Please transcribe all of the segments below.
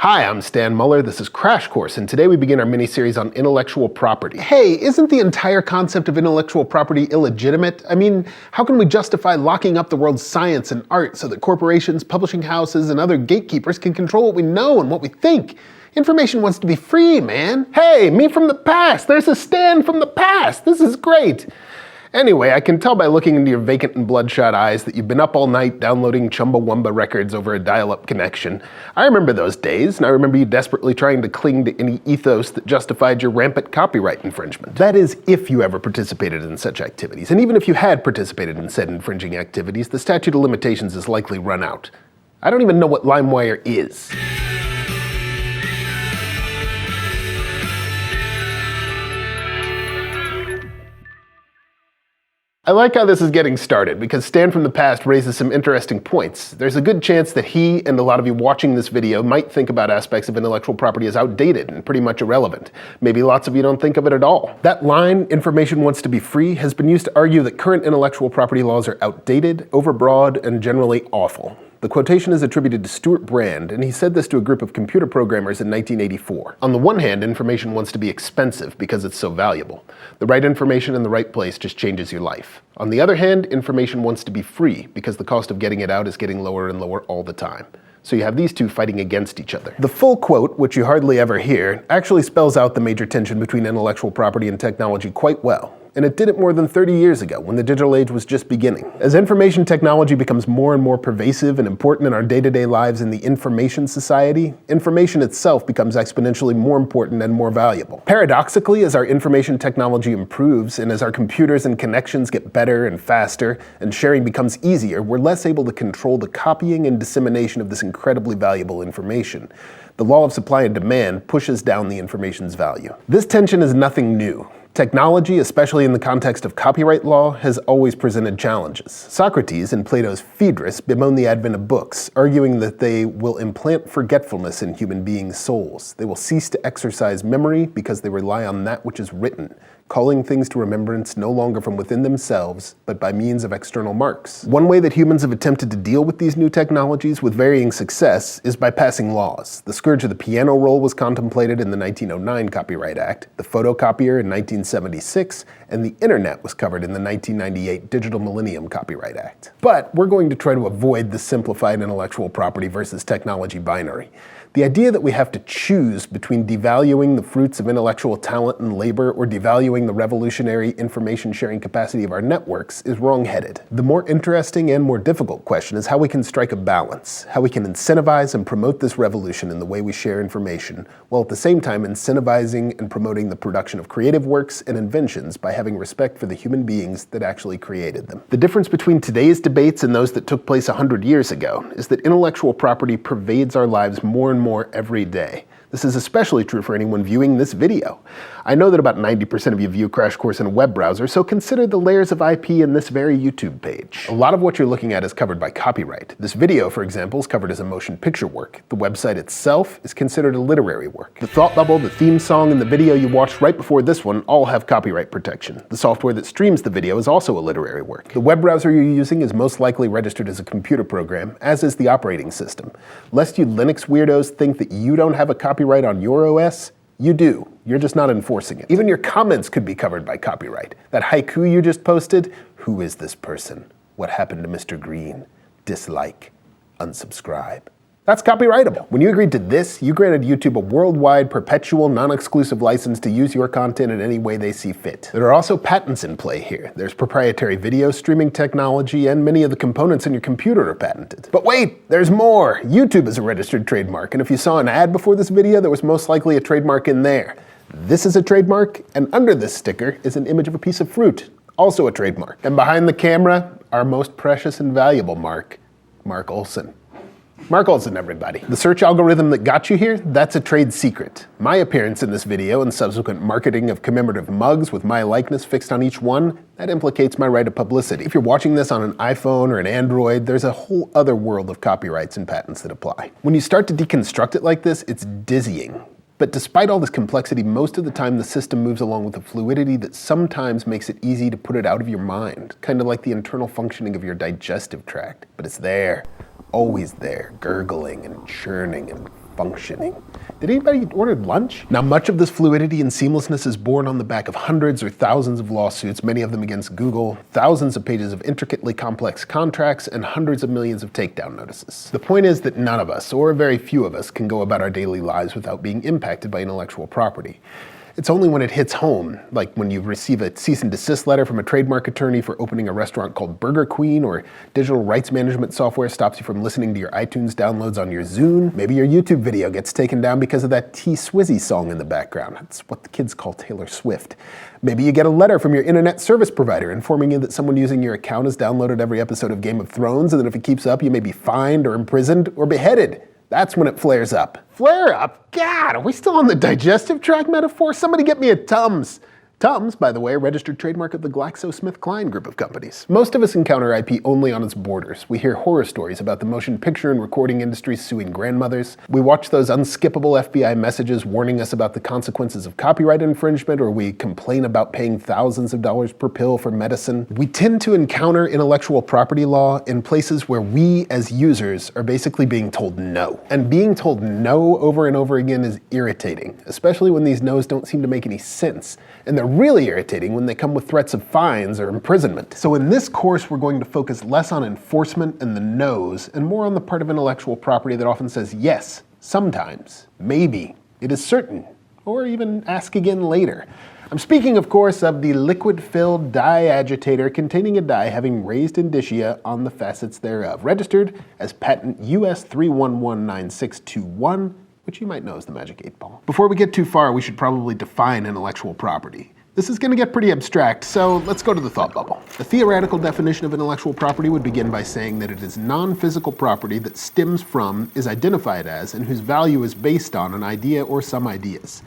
Hi, I'm Stan Muller, this is Crash Course, and today we begin our mini-series on intellectual property. Hey, isn't the entire concept of intellectual property illegitimate? I mean, how can we justify locking up the world's science and art so that corporations, publishing houses, and other gatekeepers can control what we know and what we think? Information wants to be free, man. Hey, me from the past! There's a Stan from the past! This is great! Anyway, I can tell by looking into your vacant and bloodshot eyes that you've been up all night downloading Chumbawamba records over a dial-up connection. I remember those days, and I remember you desperately trying to cling to any ethos that justified your rampant copyright infringement. That is, if you ever participated in such activities. And even if you had participated in said infringing activities, the statute of limitations is likely run out. I don't even know what LimeWire is. I like how this is getting started, because Stan from the past raises some interesting points. There's a good chance that he and a lot of you watching this video might think about aspects of intellectual property as outdated and pretty much irrelevant. Maybe lots of you don't think of it at all. That line, information wants to be free, has been used to argue that current intellectual property laws are outdated, overbroad, and generally awful. The quotation is attributed to Stuart Brand, and he said this to a group of computer programmers in 1984. On the one hand, information wants to be expensive because it's so valuable. The right information in the right place just changes your life. On the other hand, information wants to be free because the cost of getting it out is getting lower and lower all the time. So you have these two fighting against each other. The full quote, which you hardly ever hear, actually spells out the major tension between intellectual property and technology quite well. And it did it more than 30 years ago, when the digital age was just beginning. As information technology becomes more and more pervasive and important in our day-to-day lives in the information society, information itself becomes exponentially more important and more valuable. Paradoxically, as our information technology improves, and as our computers and connections get better and faster, and sharing becomes easier, we're less able to control the copying and dissemination of this incredibly valuable information. The law of supply and demand pushes down the information's value. This tension is nothing new. Technology, especially in the context of copyright law, has always presented challenges. Socrates, in Plato's Phaedrus, bemoaned the advent of books, arguing that they will implant forgetfulness in human beings' souls. They will cease to exercise memory because they rely on that which is written, calling things to remembrance no longer from within themselves, but by means of external marks. One way that humans have attempted to deal with these new technologies with varying success is by passing laws. The scourge of the piano roll was contemplated in the 1909 Copyright Act, the photocopier in 1976, and the internet was covered in the 1998 Digital Millennium Copyright Act. But we're going to try to avoid the simplified intellectual property versus technology binary. The idea that we have to choose between devaluing the fruits of intellectual talent and labor or devaluing the revolutionary information sharing capacity of our networks is wrong-headed. The more interesting and more difficult question is how we can strike a balance, how we can incentivize and promote this revolution in the way we share information, while at the same time incentivizing and promoting the production of creative works and inventions by having respect for the human beings that actually created them. The difference between today's debates and those that took place 100 years ago is that intellectual property pervades our lives more and more every day. This is especially true for anyone viewing this video. I know that about 90% of you view Crash Course in a web browser, so consider the layers of IP in this very YouTube page. A lot of what you're looking at is covered by copyright. This video, for example, is covered as a motion picture work. The website itself is considered a literary work. The thought bubble, the theme song, and the video you watched right before this one all have copyright protection. The software that streams the video is also a literary work. The web browser you're using is most likely registered as a computer program, as is the operating system. Lest you Linux weirdos think that you don't have a copyright on your OS, you do. You're just not enforcing it. Even your comments could be covered by copyright. That haiku you just posted, who is this person? What happened to Mr. Green? Dislike. Unsubscribe. That's copyrightable. When you agreed to this, you granted YouTube a worldwide, perpetual, non-exclusive license to use your content in any way they see fit. There are also patents in play here. There's proprietary video streaming technology, and many of the components in your computer are patented. But wait, there's more! YouTube is a registered trademark, and if you saw an ad before this video, there was most likely a trademark in there. This is a trademark, and under this sticker is an image of a piece of fruit, also a trademark. And behind the camera, our most precious and valuable mark, Mark Olson. Mark Olson, everybody. The search algorithm that got you here, that's a trade secret. My appearance in this video and subsequent marketing of commemorative mugs with my likeness fixed on each one, that implicates my right of publicity. If you're watching this on an iPhone or an Android, there's a whole other world of copyrights and patents that apply. When you start to deconstruct it like this, it's dizzying. But despite all this complexity, most of the time the system moves along with a fluidity that sometimes makes it easy to put it out of your mind, kind of like the internal functioning of your digestive tract. But it's there, always there, gurgling and churning and functioning. Did anybody order lunch? Now, much of this fluidity and seamlessness is born on the back of hundreds or thousands of lawsuits, many of them against Google, thousands of pages of intricately complex contracts, and hundreds of millions of takedown notices. The point is that none of us, or very few of us, can go about our daily lives without being impacted by intellectual property. It's only when it hits home, like when you receive a cease and desist letter from a trademark attorney for opening a restaurant called Burger Queen, or digital rights management software stops you from listening to your iTunes downloads on your Zune. Maybe your YouTube video gets taken down because of that T-Swizzy song in the background. That's what the kids call Taylor Swift. Maybe you get a letter from your internet service provider informing you that someone using your account has downloaded every episode of Game of Thrones, and that if it keeps up, you may be fined or imprisoned or beheaded. That's when it flares up. Flare up? God, are we still on the digestive tract metaphor? Somebody get me a Tums. Tums, by the way, a registered trademark of the GlaxoSmithKline group of companies. Most of us encounter IP only on its borders. We hear horror stories about the motion picture and recording industries suing grandmothers. We watch those unskippable FBI messages warning us about the consequences of copyright infringement, or we complain about paying thousands of dollars per pill for medicine. We tend to encounter intellectual property law in places where we, as users, are basically being told no. And being told no over and over again is irritating, especially when these no's don't seem to make any sense. And they're really irritating when they come with threats of fines or imprisonment. So in this course, we're going to focus less on enforcement and the no's, and more on the part of intellectual property that often says yes, sometimes, maybe, it is certain, or even ask again later. I'm speaking, of course, of the liquid-filled dye agitator containing a dye having raised indicia on the facets thereof, registered as patent US 3119621, which you might know as the Magic 8 Ball. Before we get too far, we should probably define intellectual property. This is going to get pretty abstract, so let's go to the thought bubble. The theoretical definition of intellectual property would begin by saying that it is non-physical property that stems from, is identified as, and whose value is based on an idea or some ideas.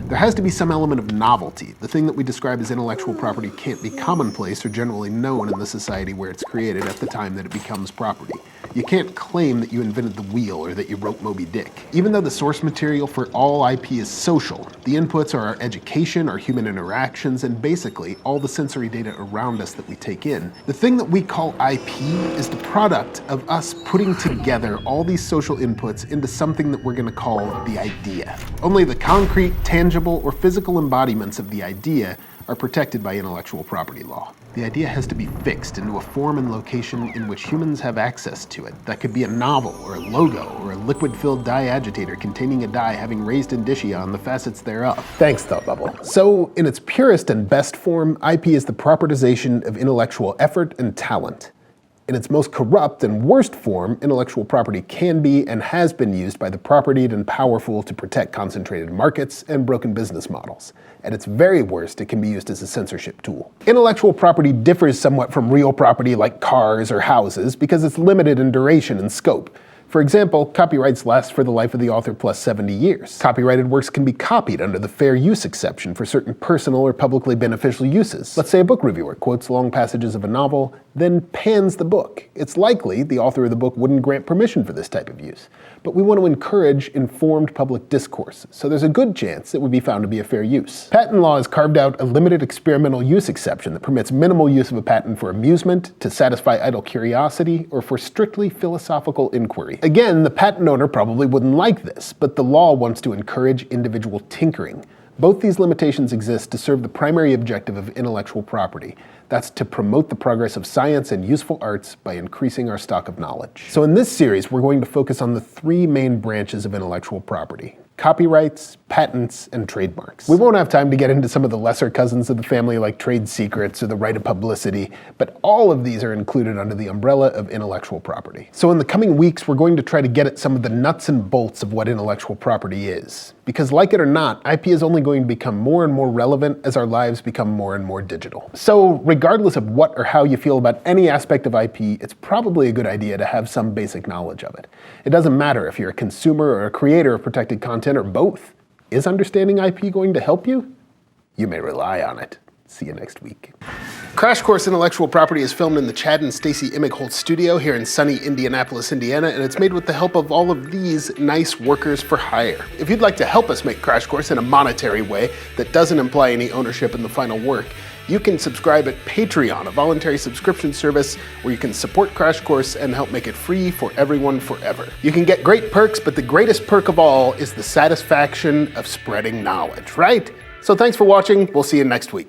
There has to be some element of novelty. The thing that we describe as intellectual property can't be commonplace or generally known in the society where it's created at the time that it becomes property. You can't claim that you invented the wheel or that you wrote Moby Dick. Even though the source material for all IP is social, the inputs are our education, our human interactions, and basically all the sensory data around us that we take in. The thing that we call IP is the product of us putting together all these social inputs into something that we're going to call the idea. Only the concrete, tangible, or physical embodiments of the idea are protected by intellectual property law. The idea has to be fixed into a form and location in which humans have access to it. That could be a novel, or a logo, or a liquid-filled dye agitator containing a dye having raised indicia on the facets thereof. Thanks, Thought Bubble. So, in its purest and best form, IP is the propertization of intellectual effort and talent. In its most corrupt and worst form, intellectual property can be and has been used by the propertied and powerful to protect concentrated markets and broken business models. At its very worst, it can be used as a censorship tool. Intellectual property differs somewhat from real property like cars or houses because it's limited in duration and scope. For example, copyrights last for the life of the author plus 70 years. Copyrighted works can be copied under the fair use exception for certain personal or publicly beneficial uses. Let's say a book reviewer quotes long passages of a novel, then pans the book. It's likely the author of the book wouldn't grant permission for this type of use. But we want to encourage informed public discourse, so there's a good chance it would be found to be a fair use. Patent law has carved out a limited experimental use exception that permits minimal use of a patent for amusement, to satisfy idle curiosity, or for strictly philosophical inquiry. Again, the patent owner probably wouldn't like this, but the law wants to encourage individual tinkering. Both these limitations exist to serve the primary objective of intellectual property. That's to promote the progress of science and useful arts by increasing our stock of knowledge. So in this series, we're going to focus on the three main branches of intellectual property: copyrights, patents, and trademarks. We won't have time to get into some of the lesser cousins of the family like trade secrets or the right of publicity, but all of these are included under the umbrella of intellectual property. So in the coming weeks, we're going to try to get at some of the nuts and bolts of what intellectual property is. Because like it or not, IP is only going to become more and more relevant as our lives become more and more digital. So regardless of what or how you feel about any aspect of IP, it's probably a good idea to have some basic knowledge of it. It doesn't matter if you're a consumer or a creator of protected content or both. Is understanding IP going to help you? You may rely on it. See you next week. Crash Course Intellectual Property is filmed in the Chad and Stacy Imigholt studio here in sunny Indianapolis, Indiana, and it's made with the help of all of these nice workers for hire. If you'd like to help us make Crash Course in a monetary way that doesn't imply any ownership in the final work, you can subscribe at Patreon, a voluntary subscription service where you can support Crash Course and help make it free for everyone forever. You can get great perks, but the greatest perk of all is the satisfaction of spreading knowledge, right? So thanks for watching. We'll see you next week.